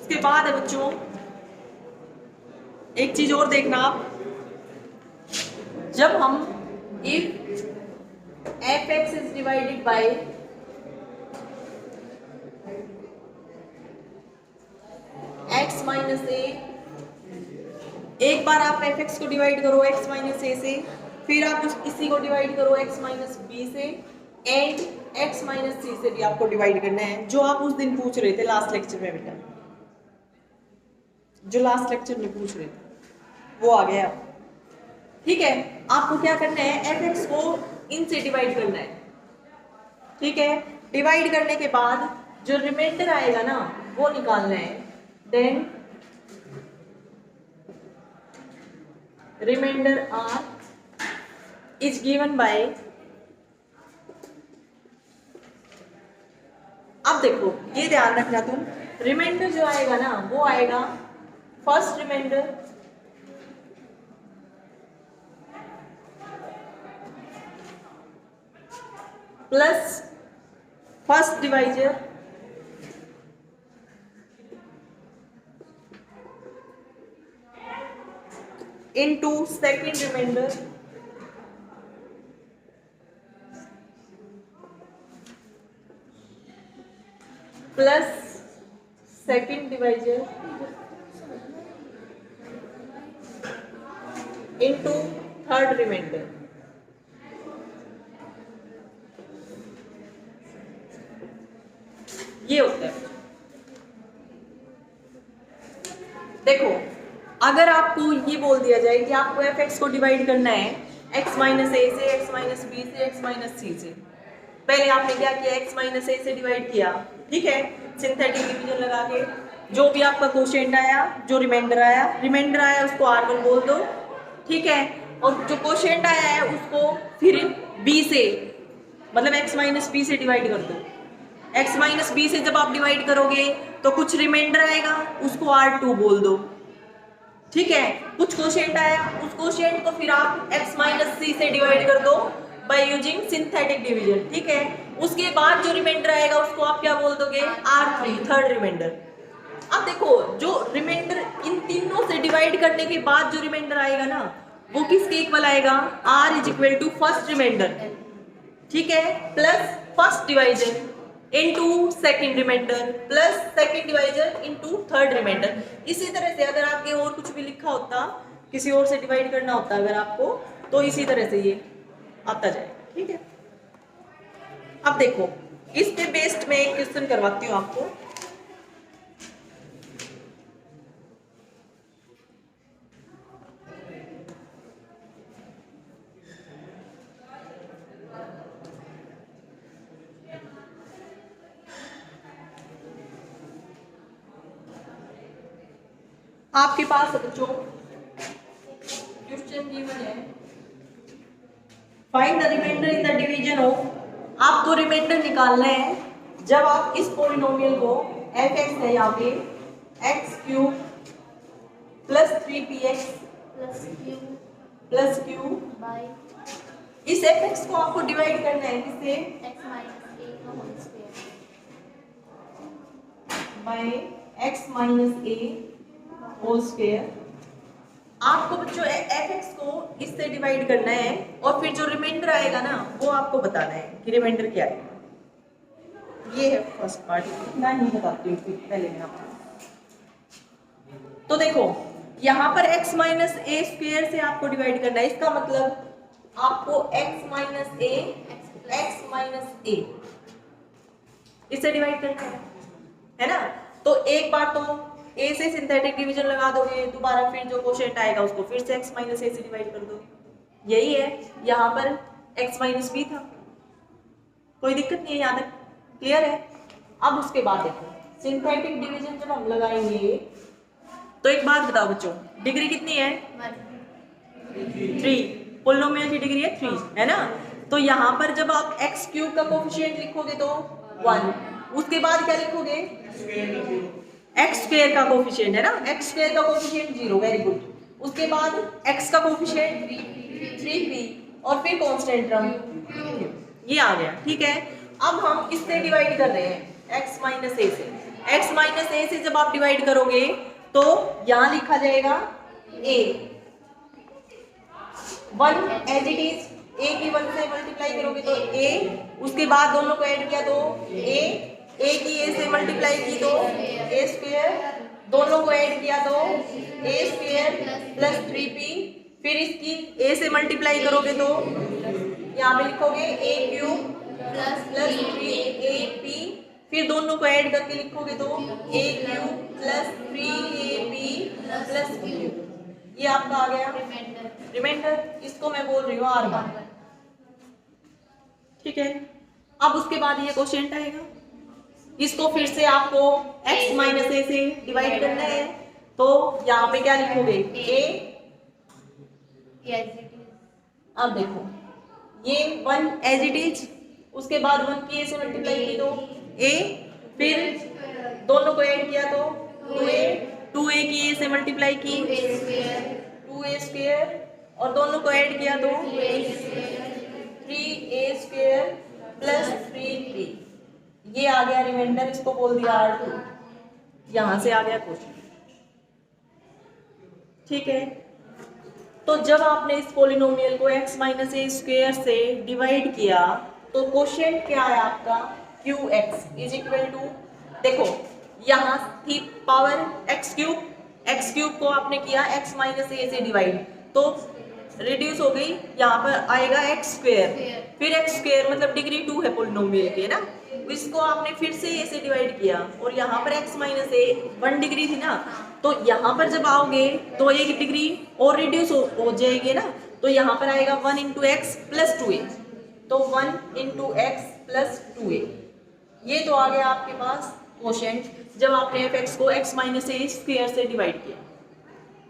उसके बाद है बच्चों एक चीज और देखना आप, जब हम if f(x) is divided by x minus a, एक बार आप f(x) को डिवाइड करो x माइनस a से, फिर आप इसी को डिवाइड करो x माइनस b से, एंड x माइनस c से भी आपको डिवाइड करना है, जो आप उस दिन पूछ रहे थे लास्ट लेक्चर में बेटा, जो लास्ट लेक्चर में पूछ रहे थे वो आ गया। ठीक है, आपको क्या करना है, f(x) को इनसे डिवाइड करना है। ठीक है, डिवाइड करने के बाद जो रिमाइंडर आएगा ना वो निकालना है। Then reminder r is given by, अब देखो ये ध्यान रखना तुम, रिमाइंडर जो आएगा ना वो आएगा first reminder plus first divisor into second reminder plus second divisor into third reminder. ये होता है। देखो अगर आपको ये बोल दिया जाए कि आपको f(x) को डिवाइड करना है x माइनस a से, x माइनस b से, x माइनस c से, पहले आपने क्या किया, x माइनस a से डिवाइड किया, ठीक है, सिंथेटिक डिवीजन लगा के, जो भी आपका क्वोशिएंट आया, जो रिमाइंडर आया उसको r1 बोल दो, ठीक है, और जो क्वोशिएंट आया है उसको फिर b से, मतलब x माइनस b से डिवाइड कर दो। x माइनस b से जब आप डिवाइड करोगे तो कुछ रिमाइंडर आएगा, उसको r2 बोल दो, ठीक है, कुछ क्वोशिएंट आया, उस क्वोशिएंट को फिर आप x माइनस c से डिवाइड कर दो बाय यूजिंग सिंथेटिक डिवीजन, ठीक है, उसके बाद जो रिमाइंडर आएगा उसको आप क्या बोल दोगे, r3, थर्ड रिमाइंडर। अब देखो जो रिमाइंडर इन तीनों से डिवाइड करने के बाद जो रिमाइंडर आएगा ना वो किसके इक्वल आएगा, r is equal to first reminder, ठीक है, plus first divisor into second reminder plus second divisor into third reminder. इसी तरह से अगर आपके और कुछ भी लिखा होता, किसी और से डिवाइड करना होता अगर आपको, तो इसी तरह से ये आता जाएगा, ठीक है। अब देखो इस पे बेस्ड में एक क्वेश्चन करवाती हूँ आपको। आपके पास बच्चों क्वेश्चन गिवन है, find the reminder in the division of, आपको रिमाइंडर निकालना है जब आप इस पॉलिनोमियल को f(x) है यहाँ पे x³ plus 3px plus q bye, इस f(x) को आपको डिवाइड करना है किससे, x माइनस a का whole square by x minus a whole square. आपको बच्चों f(x) को इससे डिवाइड करना है और फिर जो रिमाइंडर आएगा ना वो आपको बताना है कि रिमाइंडर क्या है। ये है फर्स्ट पार्ट, मैं नहीं बताती हूँ पहले मैं आपको। तो देखो यहाँ पर x माइनस a स्क्वायर से आपको डिवाइड करना है, इसका मतलब आपको x माइनस a इससे डिवाइड करना है ना। तो एक बार तो a से सिंथेटिक डिवीजन लगा दोगे, दोबारा फिर जो क्वोशिएंट आएगा उसको फिर से x माइनस a से डिवाइड कर दोगे। यही है, यहाँ पर x माइनस b था, कोई दिक्कत नहीं है, यहाँ तक क्लियर है। अब उसके बाद देखो सिंथेटिक डिवीजन जब हम लगाएंगे तो एक बात बताओ बच्चों, डिग्री कितनी है, 3, पोलिनोमियल की डिग्री है 3, है ना। तो यहाँ पर जब आप x³ का कोफिशिएंट लिखोगे तो 1, उसके बाद क्या लिखोगे, x² का कोफिशिएंट है ना, x² का कोफिशिएंट 0, वेरी गुड। उसके बाद x का कोफिशिएंट 3p और फिर कांस्टेंट टर्म ये आ गया, ठीक है। अब हम इससे डिवाइड कर रहे हैं x माइनस a से, x माइनस ए से जब आप डिवाइड करोगे तो यहां लिखा जाएगा a 1 as it is, a की 1 से मल्टीप्लाई करोगे तो a, उसके बाद दोनों को ऐड किया तो a की a से मल्टीप्लाई की तो a स्क्वायर, दोनों को ऐड किया तो a स्क्वायर प्लस 3p, फिर इसकी a से मल्टीप्लाई करोगे तो यहाँ पे लिखोगे a क्यूब प्लस 3ab, फिर दोनों को ऐड करके लिखोगे तो a cube plus 3ab plus q, ये आपका आ गया रिमाइंडर। इसको मैं बोल रही हूँ r1, ठीक है। अब उसके बाद ये क्वेश्चन आएगा, इसको फिर से आपको x माइनस ए से डिवाइड करना है, तो यहाँ पे क्या लिखोगे a, अब देखो ये 1 एज इट इज, उसके बाद 1 की a से मल्टीप्लाई की तो a, फिर दोनों को ऐड किया तो 2a की a से मल्टीप्लाई की 2a स्क्वायर, और दोनों को ऐड किया तो 3a स्क्वायर प्लस 3p, ये आ गया रिमाइंडर, इसको बोल दिया r2, यहां से आ गया क्वेश्चन, ठीक है। तो जब आपने इस पोलिनोमियल को x माइनस ए स्क्वायर से डिवाइड किया तो क्वेश्चन क्या है आपका qx इज इक्वल टू, देखो यहाँ थी पावर x क्यूब को आपने किया x माइनस ए से डिवाइड तो रिड्यूस हो गई, यहाँ पर आएगा x स्क्वायर, फिर x स्क्वायर मतलब डिग्री 2 है पोलिनोमियल की, है ना, इसको आपने फिर से a से डिवाइड किया और यहाँ पर x माइनस ए 1 डिग्री थी ना, तो यहाँ पर जब आओगे तो एक डिग्री और रिड्यूस हो जाएगी ना, तो यहाँ पर आएगा 1 इंटू एक्स प्लस 2a, तो 1 इंटू एक्स प्लस 2a, ये तो आ गया आपके पास क्वोशिएंट जब आपने fx को x माइनस ए स्क्वायर से डिवाइड किया।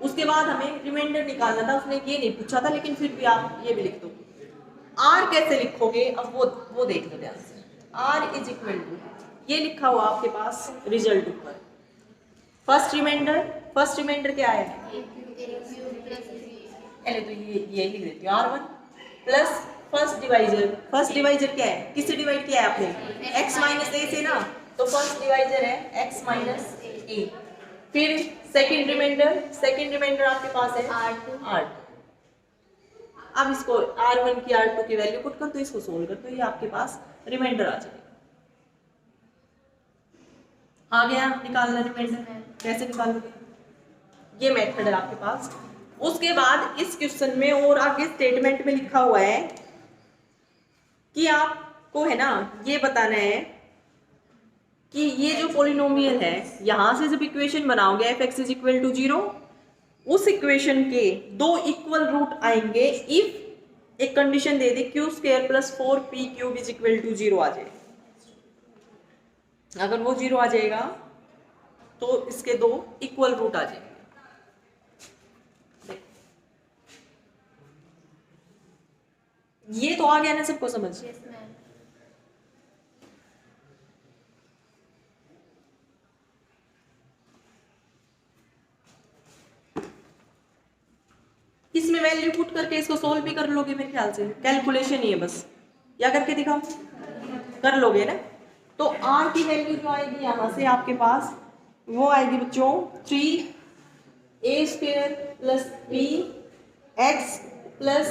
उसके बाद हमें रिमाइंडर निकालना था, उसने ये नहीं पूछा था, लेकिन फिर भी आप ये भी लिख दो। r कैसे लिखोगे, अब वो देख लो ध्यान से। r इज इक्वल टू, ये लिखा हुआ आपके पास रिजल्ट ऊपर, फर्स्ट रिमाइंडर क्या है, पहले तो ये लिख देती हूँ r1 प्लस फर्स्ट डिवाइजर क्या है, किससे डिवाइड किया है आपने, x माइनस ए से ना, तो फर्स्ट डिवाइजर है x माइनस ए, फिर सेकंड रिमाइंडर आपके पास है r2। अब इसको r1 की r2 की वैल्यू पुट कर दो, इसको सोल्व कर दो, ये आपके पास रिमाइंडर आ जाएगा। आ गया निकालना रिमाइंडर, कैसे निकालोगे, ये मेथड है आपके पास। उसके बाद इस क्वेश्चन में और आगे स्टेटमेंट में लिखा हुआ है कि आपको है ना ये बताना है कि ये जो पोलिनोमियल है, यहां से जब इक्वेशन बनाओगे f(x इज इक्वल टू 0), उस इक्वेशन के दो इक्वल रूट आएंगे इफ एक कंडीशन दे दी q square plus 4p cube is equal to 0 आ जाए। अगर वो 0 आ जाएगा तो इसके दो इक्वल रूट आ जाएंगे। ये तो आ गया ना सबको समझ? इसमें वैल्यू पुट करके इसको सोल्व भी कर लोगे मेरे ख्याल से, कैलकुलेशन ही है बस, या करके दिखाओ, कर लोगे ना। तो r की वैल्यू जो आएगी यहाँ से आपके पास वो आएगी बच्चों 3a square plus b x plus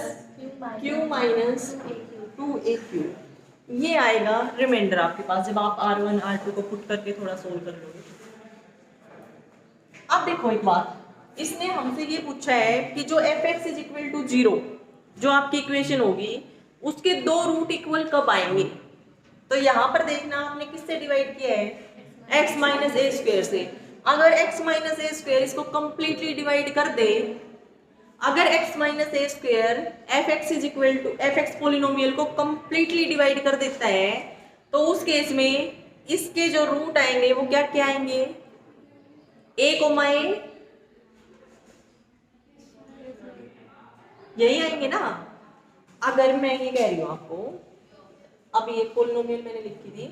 q minus 2aq, ये आएगा रिमाइंडर आपके पास जब आप r1 r2 को पुट करके थोड़ा सोल्व कर लोगे। अब देखो एक बात, इसने हमसे ये पूछा है कि जो f(x इज इक्वल टू 0) जो आपकी इक्वेशन होगी उसके दो रूट इक्वल कब आएंगे। तो यहाँ पर देखना आपने किससे डिवाइड किया है, x माइनस ए स्क्वायर से। अगर x माइनस ए स्क्वायर इसको कंप्लीटली डिवाइड कर दे, अगर x minus A square f(x is equal to f(x) polynomial को कंप्लीटली डिवाइड कर देता है, तो उस केस में इसके जो रूट आएंगे वो क्या क्या आएंगे, a, यही आएंगे ना। अगर मैं ये कह रही हूँ आपको, अभी एक पोलिनोमियल मैंने लिखी थी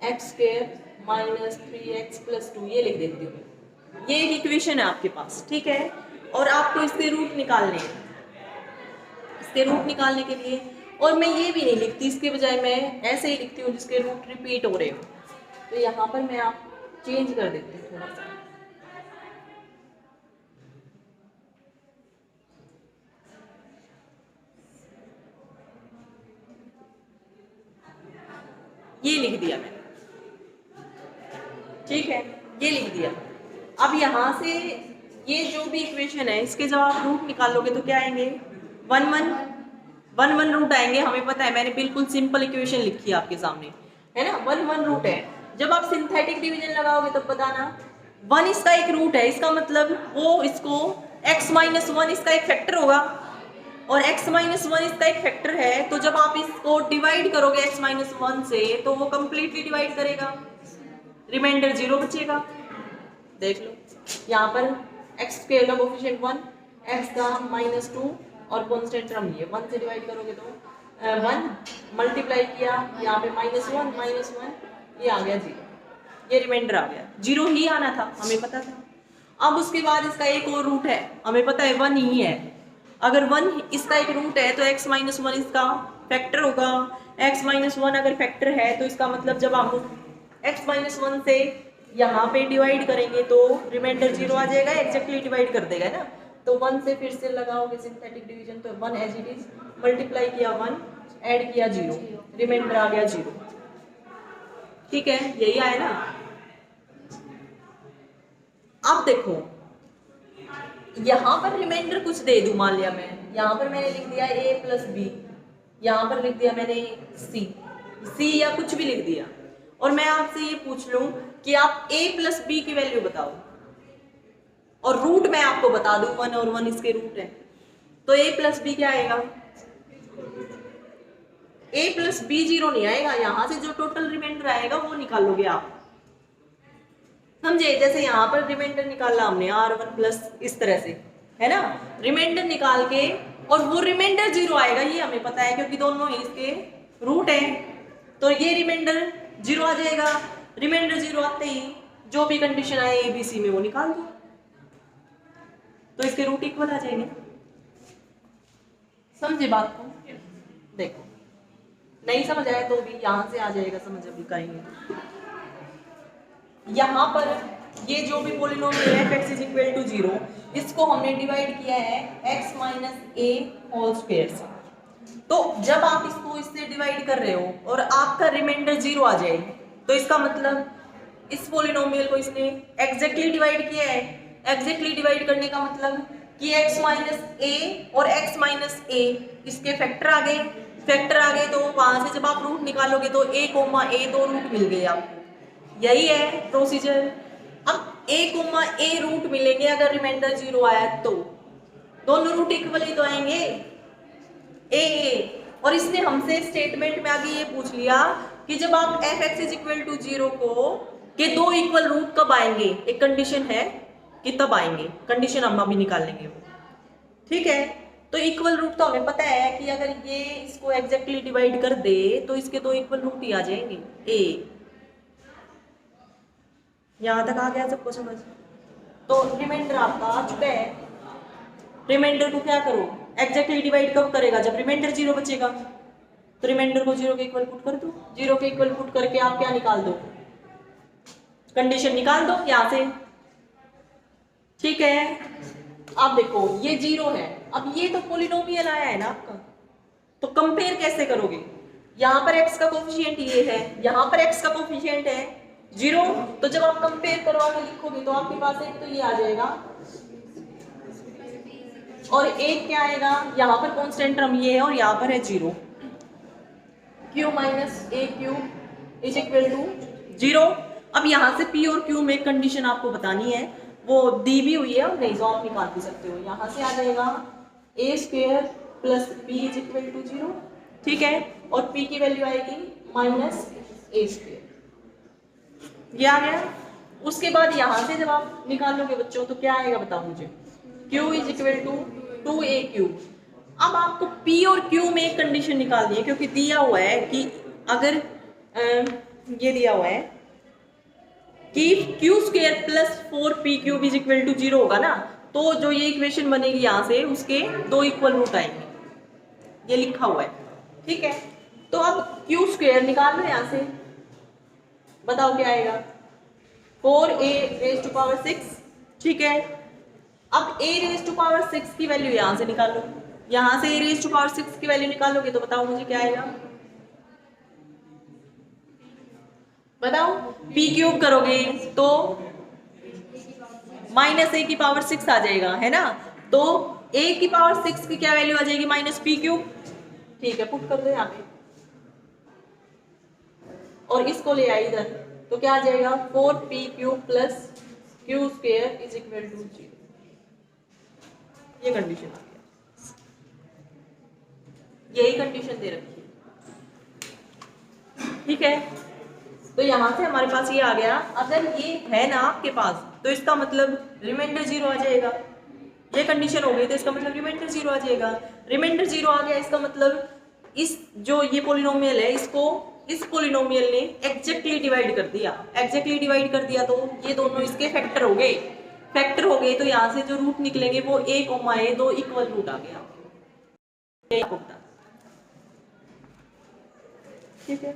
x square minus 3x plus 2, ये लिख देती हूँ, ये एक इक्वेशन है आपके पास, ठीक है। और आपको इसके रूट निकालने हैं, इसके रूट निकालने के लिए, और मैं ये भी नहीं लिखती, इसके बजाय मैं ऐसे ही लिखती हूँ जिसके रूट रिपीट हो रहे हो। तो यहाँ पर मैं आप चेंज कर देते हैं थोड़ा सा। ये लिख दिया मैंने, ठीक है, ये लिख दिया। अब यहाँ से ये जो भी इक्वेशन है इसके जब आप रूट निकालोगे तो क्या आएंगे, 1 1 रूट आएंगे, हमें पता है, मैंने बिल्कुल सिंपल इक्वेशन लिखी है आपके सामने, है ना, 1 1 रूट है। जब आप सिंथेटिक डिवीजन लगाओगे तब बताना 1 इसका एक रूट है, इसका मतलब वो इसको x माइनस 1 इसका एक फैक्टर होगा, और x माइनस 1 इसका एक फैक्टर है, तो जब आप इसको डिवाइड करोगे x माइनस 1 से तो वो कंप्लीटली डिवाइड करेगा, रिमाइंडर 0 बचेगा। देख लो यहाँ पर x स्क्वायर का कोफिशिएंट 1, x का -2 और कांस्टेंट टर्म ये 1 से डिवाइड करोगे तो 1 मल्टीप्लाई किया, यहाँ पे -1 ये आ गया 0, ये रिमाइंडर आ गया, 0 ही आना था, हमें पता था। अब उसके बाद इसका एक और रूट है, हमें पता है 1 ही है, अगर 1 इसका एक रूट है तो x माइनस 1 इसका फैक्टर होगा, x माइनस 1 अगर फैक्टर है तो इसका मतलब जब आप x माइनस 1 से यहाँ पे डिवाइड करेंगे तो रिमाइंडर 0 आ जाएगा, एग्जैक्टली डिवाइड कर देगा ना, तो 1 से फिर से लगाओगे सिंथेटिक डिवीजन तो 1 एज इट इज, मल्टीप्लाई किया 1, ऐड किया 0, रिमाइंडर आ गया 0, ठीक है, यही आया ना। अब देखो यहाँ पर रिमाइंडर कुछ दे दूं, मान लिया मैं यहाँ पर मैंने लिख दिया a प्लस बी, यहाँ पर लिख दिया मैंने c या कुछ भी लिख दिया, और मैं आपसे ये पूछ लूं कि आप a प्लस बी की वैल्यू बताओ, और रूट मैं आपको बता दूं 1 और 1 इसके रूट है, तो a प्लस बी क्या आएगा, a प्लस बी 0 नहीं आएगा, यहाँ से जो टोटल रिमाइंडर आएगा वो निकालोगे आप, समझे, जैसे यहाँ पर रिमाइंडर निकाला हमने r1 प्लस इस तरह से, है ना, रिमाइंडर निकाल के, और वो रिमाइंडर 0 आएगा, ये हमें पता है क्योंकि दोनों ही इसके रूट हैं, तो ये रिमाइंडर 0 आ जाएगा, रिमाइंडर 0 आते ही जो भी कंडीशन आए ABC में वो निकाल दो, तो इसके रूट इक्वल आ जाएंगे, समझे बात को। देखो नहीं समझ आया तो भी यहाँ से आ जाएगा समझ, अभी करेंगे। यहाँ पर ये जो भी पॉलिनोमियल है f(x = 0), इसको हमने डिवाइड किया है x minus a whole square से, तो जब आप इसको इससे डिवाइड कर रहे हो और आपका रिमाइंडर 0 आ जाए तो इसका मतलब इस पॉलिनोमियल को इसने एग्जैक्टली डिवाइड किया है, एग्जैक्टली डिवाइड करने का मतलब कि x माइनस a और x माइनस a इसके फैक्टर आ गए, तो वहां से जब आप रूट निकालोगे तो a, दो रूट मिल गए आपको, यही है प्रोसीजर। अब a रूट मिलेंगे, अगर रिमाइंडर 0 आया तो दोनों रूट इक्वल ही तो आएंगे a, और इसने हमसे स्टेटमेंट में आगे ये पूछ लिया कि जब आप f(x = 0) को के दो इक्वल रूट कब आएंगे, एक कंडीशन है कि तब आएंगे, कंडीशन हम अभी निकाल लेंगे वो, ठीक है। तो इक्वल रूट तो हमें पता है कि अगर ये इसको एग्जैक्टली डिवाइड कर दे तो इसके दो इक्वल रूट ही आ जाएंगे, a, यहां तक आ गया सबको समझ। तो रिमाइंडर आपका आ चुका है, रिमाइंडर को क्या करो, एग्जैक्टली डिवाइड कब करेगा, जब रिमाइंडर 0 बचेगा, तो रिमाइंडर को 0 के इक्वल पुट कर दो, 0 के इक्वल पुट करके आप क्या निकाल दो, कंडीशन निकाल दो यहां से, ठीक है। अब देखो ये 0 है, अब ये तो पॉलिनोमियल आया है ना आपका, तो कंपेयर कैसे करोगे, यहाँ पर x का कोफिशिएंट ये है, यहाँ पर x का कोफिशिएंट है 0, तो जब आप कंपेयर करवा के लिखोगे तो आपके पास एक तो ये आ जाएगा और एक क्या आएगा, यहाँ पर कांस्टेंट टर्म ये है और यहाँ पर है 0, q माइनस a क्यूब = 0। अब यहाँ से p और q में कंडीशन आपको बतानी है, वो दी भी हुई है और नहीं तो आप निकाल भी सकते हो, यहाँ से आ जाएगा a² + b = 0, ठीक है, और p की वैल्यू आएगी -a², ये आ गया। उसके बाद यहाँ से जब आप निकालोगे बच्चों तो क्या आएगा बताओ मुझे, q = 2a³। अब आपको p और q में एक कंडीशन निकालनी है, क्योंकि दिया हुआ है कि अगर ये दिया हुआ है कि q² + 4p³ = 0 होगा ना, तो जो ये इक्वेशन बनेगी यहाँ से उसके दो इक्वल रूट आएंगे, ये लिखा हुआ है, ठीक है। तो अब q² निकाल लो यहाँ से, बताओ क्या आएगा, 4a रेज टू पावर 6, ठीक है। अब a रेज टू पावर 6 की वैल्यू यहां से निकालो, यहां से a रेज टू पावर 6 की वैल्यू निकालोगे तो बताओ मुझे क्या आएगा, बताओ। p क्यूब करोगे तो माइनस a की पावर 6 आ जाएगा, है ना। तो a की पावर 6 की क्या वैल्यू आ जाएगी, माइनस p क्यूब, ठीक है। पुट कर दो यहाँ पे और इसको ले आई इधर, तो क्या आ जाएगा 4p cube plus q square is equal to 0। ये कंडीशन आ गया, यही कंडीशन दे रखी है, ठीक है। तो यहां से हमारे पास ये आ गया, अगर ये है ना आपके पास तो इसका मतलब रिमाइंडर 0 आ जाएगा। ये कंडीशन हो गई तो इसका मतलब रिमाइंडर 0 आ जाएगा। रिमाइंडर 0 आ गया, इसका मतलब इस जो ये पोलिनोमियल है इसको इस पोलिनोमियल ने एग्जैक्टली डिवाइड कर दिया। एग्जैक्टली डिवाइड कर दिया तो ये दोनों इसके फैक्टर हो गए। फैक्टर हो गए तो यहाँ से जो रूट निकलेंगे वो a, a, 2 इक्वल रूट आ गया, ठीक है।